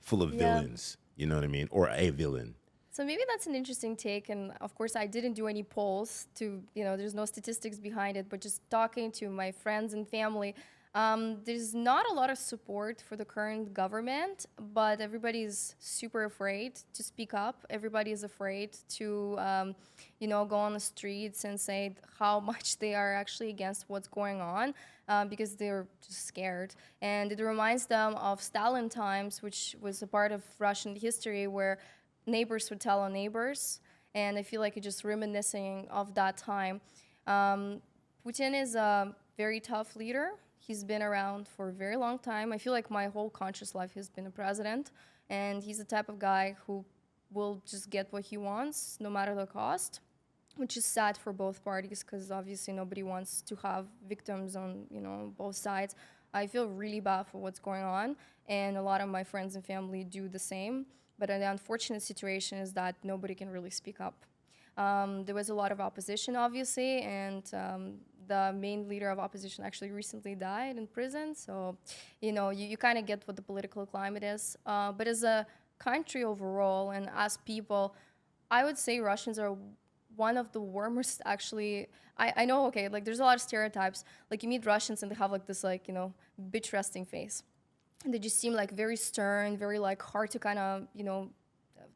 full of Yeah. villains, you know what I mean? Or a villain. So maybe that's an interesting take, and of course I didn't do any polls there's no statistics behind it, but just talking to my friends and family, there's not a lot of support for the current government, but everybody's super afraid to speak up. Everybody is afraid to, go on the streets and say how much they are actually against what's going on, because they're just scared. And it reminds them of Stalin times, which was a part of Russian history where neighbors would tell on neighbors, and I feel like it's just reminiscing of that time. Putin is very tough leader. He's been around for a very long time. I feel like my whole conscious life he's been a president, and he's the type of guy who will just get what he wants no matter the cost, which is sad for both parties because obviously nobody wants to have victims on, both sides. I feel really bad for what's going on, and a lot of my friends and family do the same. But the unfortunate situation is that nobody can really speak up. There was a lot of opposition, obviously, and the main leader of opposition actually recently died in prison. So, you kind of get what the political climate is. But as a country overall and as people, I would say Russians are one of the warmest, actually. I know, okay, like there's a lot of stereotypes. Like you meet Russians and they have like this, like, bitch resting face. And they just seem like very stern, very like hard to kind of,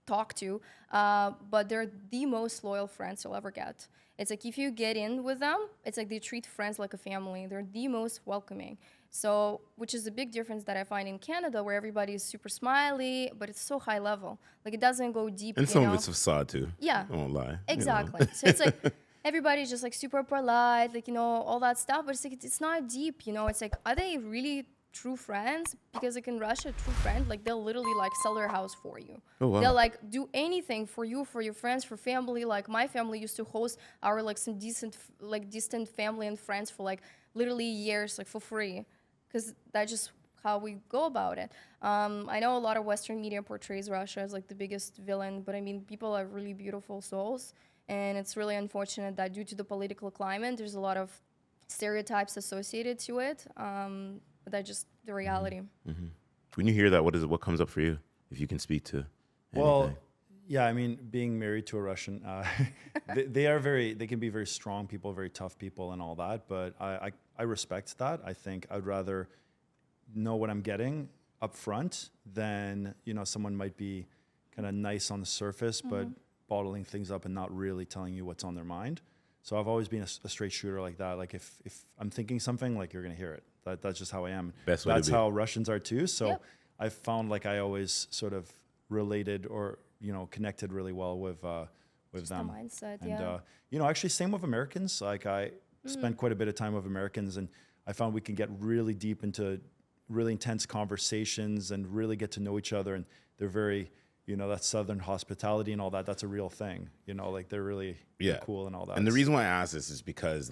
talk to, but they're the most loyal friends you'll ever get. It's like if you get in with them, it's like they treat friends like a family. They're the most welcoming. So, which is a big difference that I find in Canada, where everybody is super smiley, but it's so high level. Like it doesn't go deep. And some of it's facade too. Yeah, I won't lie. exactly. So it's like everybody's just like super polite, like all that stuff. But it's like it's not deep. It's like, are they really true friends? Because like in Russia, true friend, like they'll literally like sell their house for you. Oh, wow. They'll like do anything for you, for your friends, for family. Like my family used to host our like some distant family and friends for like literally years, like for free, because that's just how we go about it. I know a lot of Western media portrays Russia as like the biggest villain, but I mean people are really beautiful souls, and it's really unfortunate that due to the political climate, there's a lot of stereotypes associated to it. But that's just the reality. Mm-hmm. When you hear that, what comes up for you? If you can speak to anything. Well, yeah, I mean, being married to a Russian, they can be very strong people, very tough people and all that. But I respect that. I think I'd rather know what I'm getting up front than, someone might be kind of nice on the surface, but bottling things up and not really telling you what's on their mind. So I've always been a straight shooter like that. Like if I'm thinking something, like you're going to hear it. That's just how I am. Best way That's to be. how Russians are too. So Yep. I've found like I always sort of related or, connected really well with Just them. the mindset, And, yeah. actually same with Americans. Like I spent quite a bit of time with Americans, and I found we can get really deep into really intense conversations and really get to know each other. And they're very, that Southern hospitality and all that, that's a real thing. Like they're really cool and all that. And the reason why I ask this is because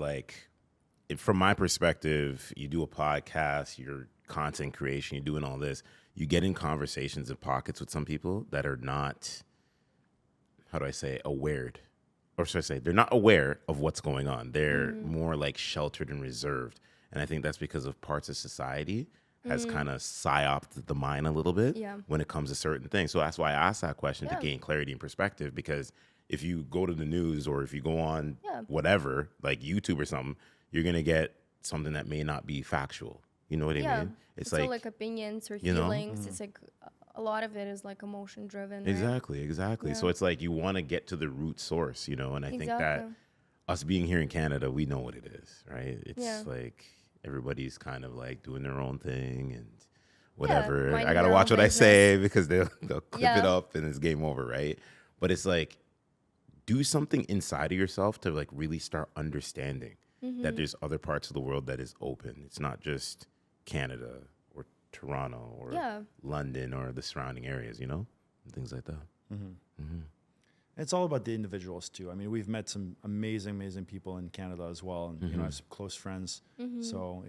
from my perspective, you do a podcast, your content creation, you're doing all this, you get in conversations and pockets with some people that are not, how do I say, aware, or should I say, they're not aware of what's going on. They're more like sheltered and reserved. And I think that's because of parts of society has kind of psyoped the mind a little bit when it comes to certain things. So that's why I asked that question to gain clarity and perspective, because if you go to the news or if you go on whatever, like YouTube or something, you're going to get something that may not be factual. You know what I mean? It's all like opinions or feelings. It's like a lot of it is like emotion driven. Exactly. Yeah. So it's like you want to get to the root source, and I think that us being here in Canada, we know what it is, right? It's like everybody's kind of like doing their own thing and whatever. I got to watch what I say because they'll clip it up and it's game over, right? But it's like, do something inside of yourself to like really start understanding that there's other parts of the world that is open. It's not just Canada or Toronto or London or the surrounding areas, and things like that. It's all about the individuals too. I mean, we've met some amazing people in Canada as well, and I have some close friends. So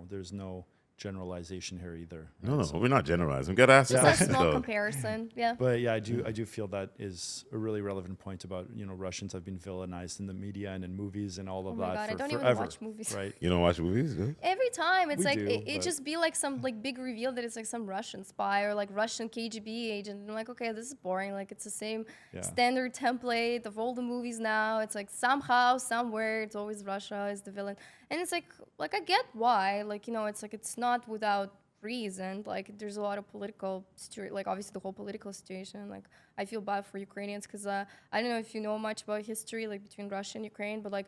there's no generalization here either. Right? No, we're not generalizing. We got to ask Just a questions, small though. comparison, yeah. But yeah, I do feel that is a really relevant point about Russians have been villainized in the media and in movies and all of Oh my that God, for I don't forever. even watch movies. Right? You don't watch movies? Good. Every time it's We like do, it but- just be like some like big reveal that it's like some Russian spy or like Russian KGB agent. And I'm like, okay, this is boring. Like it's the same standard template of all the movies now. It's like somehow, somewhere, it's always Russia is the villain. And it's like I get why. Like, it's like it's not without reason. Like there's a lot of political like obviously the whole political situation. Like I feel bad for Ukrainians because I don't know if you know much about history like between Russia and Ukraine, but like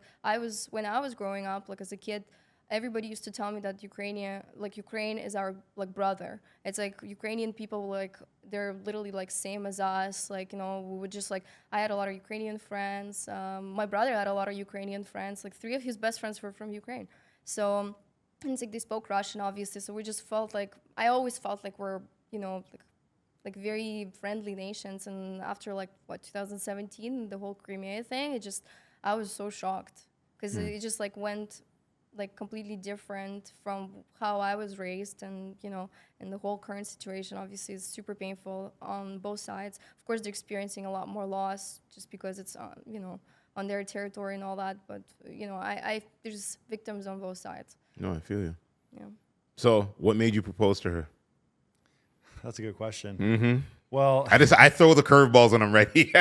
when I was growing up, like as a kid, everybody used to tell me that Ukraine is our like brother. It's like Ukrainian people, like they're literally like same as us. Like, we would just like, I had a lot of Ukrainian friends. My brother had a lot of Ukrainian friends. Like 3 of his best friends were from Ukraine. So it's like they spoke Russian, obviously. So we just felt like, I always felt like we're, like very friendly nations. And after 2017, the whole Crimea thing, I was so shocked because it just like went like completely different from how I was raised, and and the whole current situation obviously is super painful on both sides. Of course, they're experiencing a lot more loss just because it's on their territory and all that. But there's victims on both sides. No, I feel you. Yeah. So, what made you propose to her? That's a good question. Mm-hmm. Well, I throw the curveballs when I'm ready.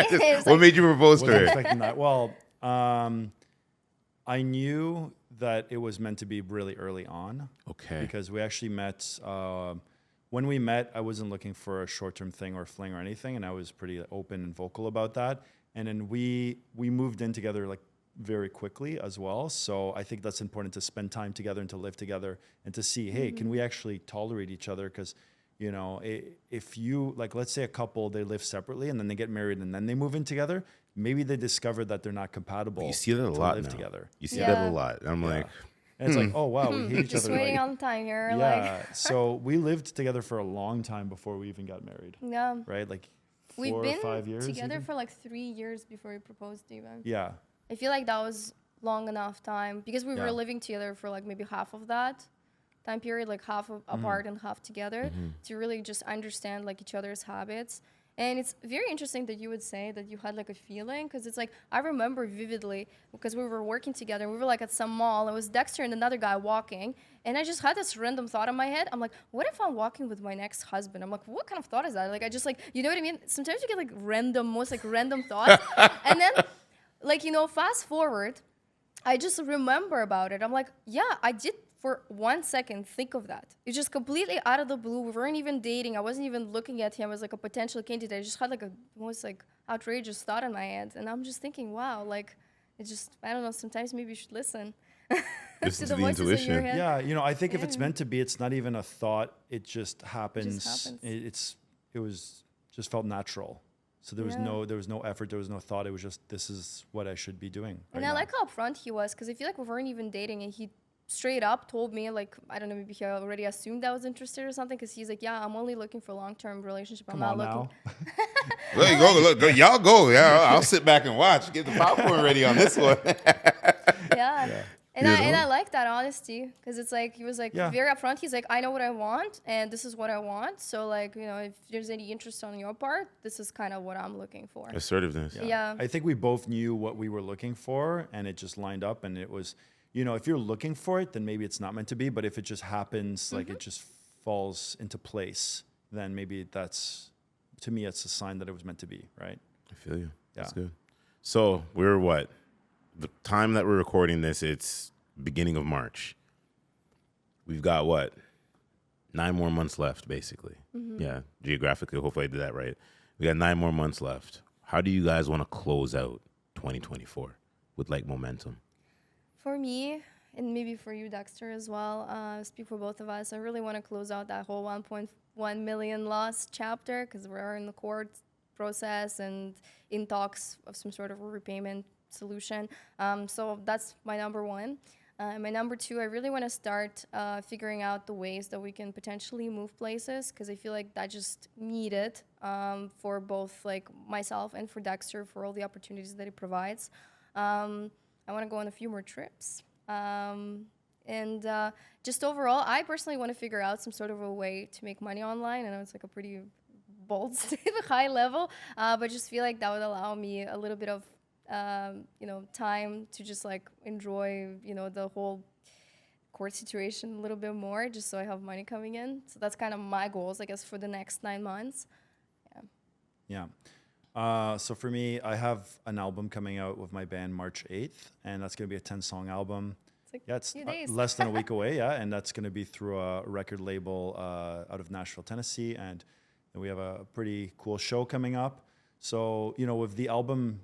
What made you propose to wasn't her? expecting that. Well, I knew that it was meant to be really early on. Okay. Because we actually met. When we met, I wasn't looking for a short-term thing or fling or anything, and I was pretty open and vocal about that. And then we moved in together like very quickly as well. So I think that's important to spend time together and to live together and to see, hey, can we actually tolerate each other? Because if you like, let's say a couple, they live separately and then they get married and then they move in together, maybe they discover that they're not compatible. You see that a to lot live now. together. You see that a lot. I'm like, And it's like, oh wow, we hate each Just other. waiting Like, on the time here. yeah. So we lived together for a long time before we even got married. Yeah. Right? Like 4 We've or been 5 years together even? for like 3 years before we proposed even. Yeah. I feel like that was long enough time because we Yeah. were living together for like maybe half of that time period, like half apart and half together, to really just understand like each other's habits. And it's very interesting that you would say that you had like a feeling, because it's like I remember vividly because we were working together. We were like at some mall. It was Dexter and another guy walking, and I just had this random thought in my head. I'm like, what if I'm walking with my next husband? I'm like, what kind of thought is that? Like I just like, you know what I mean? Sometimes you get like most random thoughts, and then like fast forward, I just remember about it. I'm like, yeah, I did for 1 second think of that. It's just completely out of the blue. We weren't even dating. I wasn't even looking at him as like a potential candidate. I just had like a most like outrageous thought in my head. And I'm just thinking, wow, like it's just, I don't know, sometimes maybe you should listen. Listen to the voices in your intuition. head. Yeah, I think if it's meant to be, it's not even a thought. It just happens. happens. It was just felt natural. So there was no effort, there was no thought. It was just, this is what I should be doing. And I like how upfront he was, because I feel like we weren't even dating, and he straight up told me, like, I don't know, maybe he already assumed I was interested or something, because he's like, yeah, I'm only looking for long-term relationship. I'm not looking. There you go. Look, y'all go. Yeah, I'll sit back and watch. Get the popcorn ready on this one. Yeah. And I like that honesty, because it's like he was like very upfront. He's like, I know what I want, and this is what I want. So like, if there's any interest on your part, this is kind of what I'm looking for. Assertiveness. Yeah. I think we both knew what we were looking for, and it just lined up. And it was, if you're looking for it, then maybe it's not meant to be. But if it just happens, like it just falls into place, then maybe to me, it's a sign that it was meant to be, right? I feel you. Yeah. That's good. So we're what? The time that we're recording this, it's beginning of March. We've got what? 9 more months left, basically. Yeah, geographically, hopefully I did that right. We got 9 more months left. How do you guys want to close out 2024 with like momentum? For me, and maybe for you, Dexter, as well, speak for both of us, I really want to close out that whole 1.1 million loss chapter, because we're in the court process and in talks of some sort of a repayment solution. So that's my number one. My number two, I really want to start figuring out the ways that we can potentially move places, because I feel like that just needed for both like myself and for Dexter, for all the opportunities that it provides. I want to go on a few more trips. And just overall, I personally want to figure out some sort of a way to make money online. I know it's like a pretty bold statement, high level, but just feel like that would allow me a little bit of time to just like enjoy, the whole court situation a little bit more, just so I have money coming in. So that's kind of my goals, I guess, for the next 9 months. Yeah. So for me, I have an album coming out with my band March 8th, and that's going to be a 10-song album. It's like it's less than a week away, and that's going to be through a record label out of Nashville, Tennessee, and then we have a pretty cool show coming up. So, with the album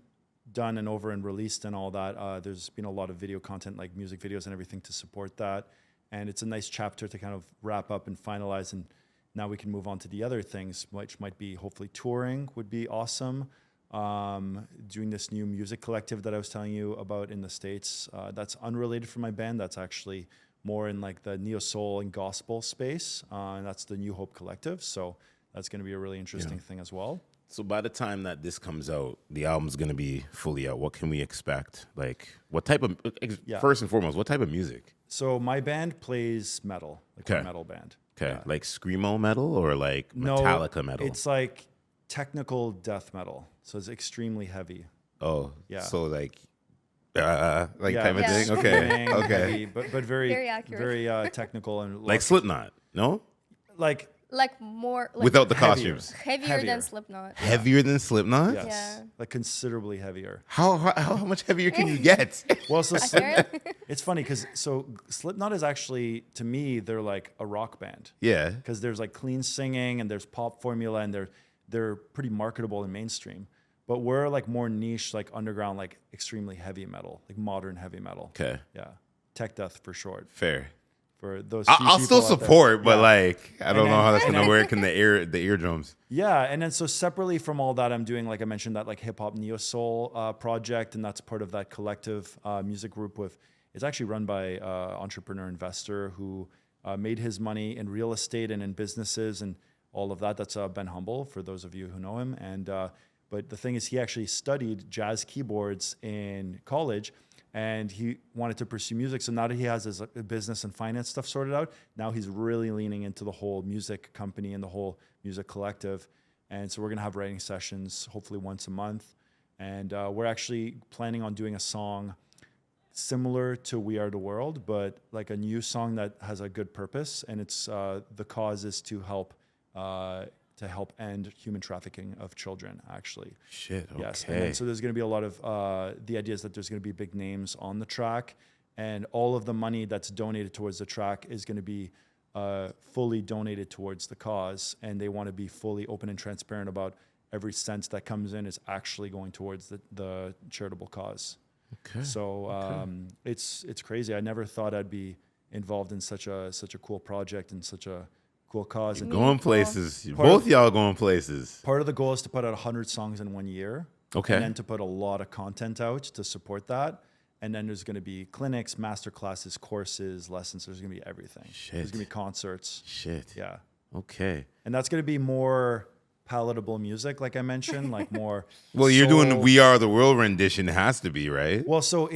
done and over and released and all that, there's been a lot of video content, like music videos and everything to support that, and it's a nice chapter to kind of wrap up and finalize, and now we can move on to the other things, which might be hopefully touring would be awesome. Doing this new music collective that I was telling you about in the States, that's unrelated from my band. That's actually more in like the neo soul and gospel space, and that's the New Hope Collective. So that's going to be a really interesting thing as well. So by the time that this comes out, the album's going to be fully out. What can we expect? Like, what type of, first and foremost, what type of music? So my band plays metal, like a metal band. Okay, like screamo metal or like Metallica metal? It's like technical death metal. So it's extremely heavy. Oh, yeah. So like type of thing? Okay, okay. Heavy, but very, Very accurate. very technical. And Like Slipknot, no? Like more like Without the heavier. costumes. heavier than Slipknot. Heavier than Slipknot? Yes. Yeah. Like considerably heavier. How much heavier can you get? Well, so Apparently. it's funny because Slipknot is actually, to me, they're like a rock band. Yeah. Because there's like clean singing and there's pop formula and they're pretty marketable and mainstream. But we're like more niche, like underground, like extremely heavy metal, like modern heavy metal. Okay. Yeah. Tech death for short. Fair. For those I'll still support, but like I don't And know then- how that's gonna work in the eardrums. Yeah, and then so separately from all that, I'm doing, like I mentioned, that like hip hop neo soul project, and that's part of that collective music group. It's actually run by entrepreneur investor who made his money in real estate and in businesses and all of that. That's Ben Humble, for those of you who know him. And but the thing is, he actually studied jazz keyboards in college. And he wanted to pursue music. So now that he has his business and finance stuff sorted out, now he's really leaning into the whole music company and the whole music collective. And so we're going to have writing sessions, hopefully once a month. And we're actually planning on doing a song similar to We Are the World, but like a new song that has a good purpose. And it's the cause is to help end human trafficking of children, actually. Shit, okay. Yes, and then, so there's going to be a lot of, the idea is that there's going to be big names on the track, and all of the money that's donated towards the track is going to be fully donated towards the cause, and they want to be fully open and transparent about every cent that comes in is actually going towards the charitable cause. Okay. So it's crazy. I never thought I'd be involved in such a cool project and such a cool cause. And Going places. Both y'all going places. part of the goal is to put out 100 songs in 1 year. Okay. And then to put a lot of content out to support that. And then there's going to be clinics, master classes, courses, lessons. There's going to be everything. Shit. There's going to be concerts. Shit. Yeah. Okay. And that's going to be more palatable music, like I mentioned, like more. Well, you're soul. doing We Are the World rendition. It has to be, right? Well, so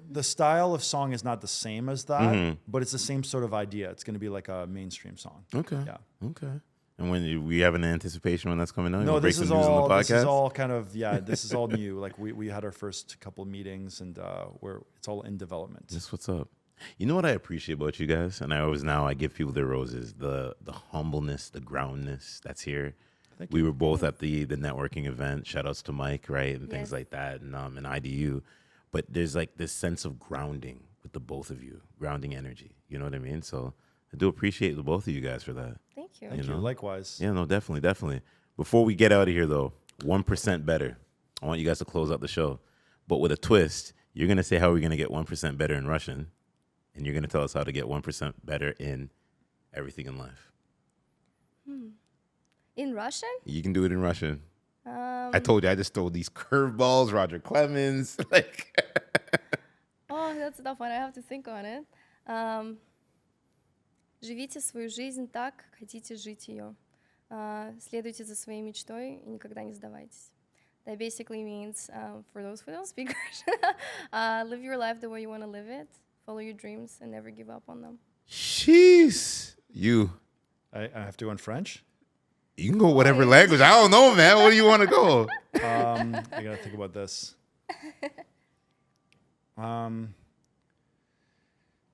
the style of song is not the same as that, but it's the same sort of idea. It's going to be like a mainstream song. Okay. Yeah. Okay. And we have an anticipation when that's coming out? You No, wanna break this is some news on all. the This is podcast? all kind of this is all new. Like we had our first couple of meetings, and it's all in development. That's what's up. You know what I appreciate about you guys, and I give people their roses, the humbleness, the groundness that's here. Thank We were both at the networking event. Shout outs to Mike, right, and things Yes. like that, and IDU. But there's like this sense of grounding with the both of you, grounding energy. You know what I mean? So I do appreciate the both of you guys for that. Thank you. Thank you. know? Likewise. Yeah, no, definitely. Before we get out of here, though, 1% better. I want you guys to close out the show, but with a twist. You're gonna say how we're gonna get 1% better in Russian, and you're gonna tell us how to get 1% better in everything in life. In Russian? You can do it in Russian. I told you, I just stole these curveballs, Roger Clemens. Like, Oh, that's a tough one. I have to think on it. Живите свою жизнь так, как хотите жить ее. Следуйте за своей мечтой и никогда не сдавайтесь. That basically means, for those who don't speak Russian, live your life the way you want to live it, follow your dreams, and never give up on them. jeez, I have to go in French. you can go whatever language. I don't know, man. What do you want to go? I gotta think about this.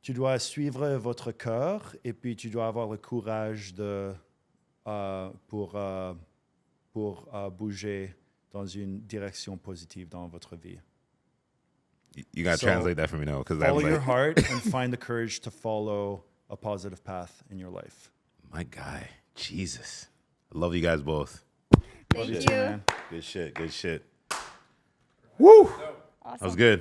Tu dois suivre votre cœur et puis tu dois avoir le courage pour bouger dans une direction positive dans votre vie. You gotta So, translate that for me now, because Follow I'm your like, heart and find the courage to follow a positive path in your life. my guy, Jesus. I love you guys both. Thank you you. too, man. Good shit. Woo! Awesome. That was good.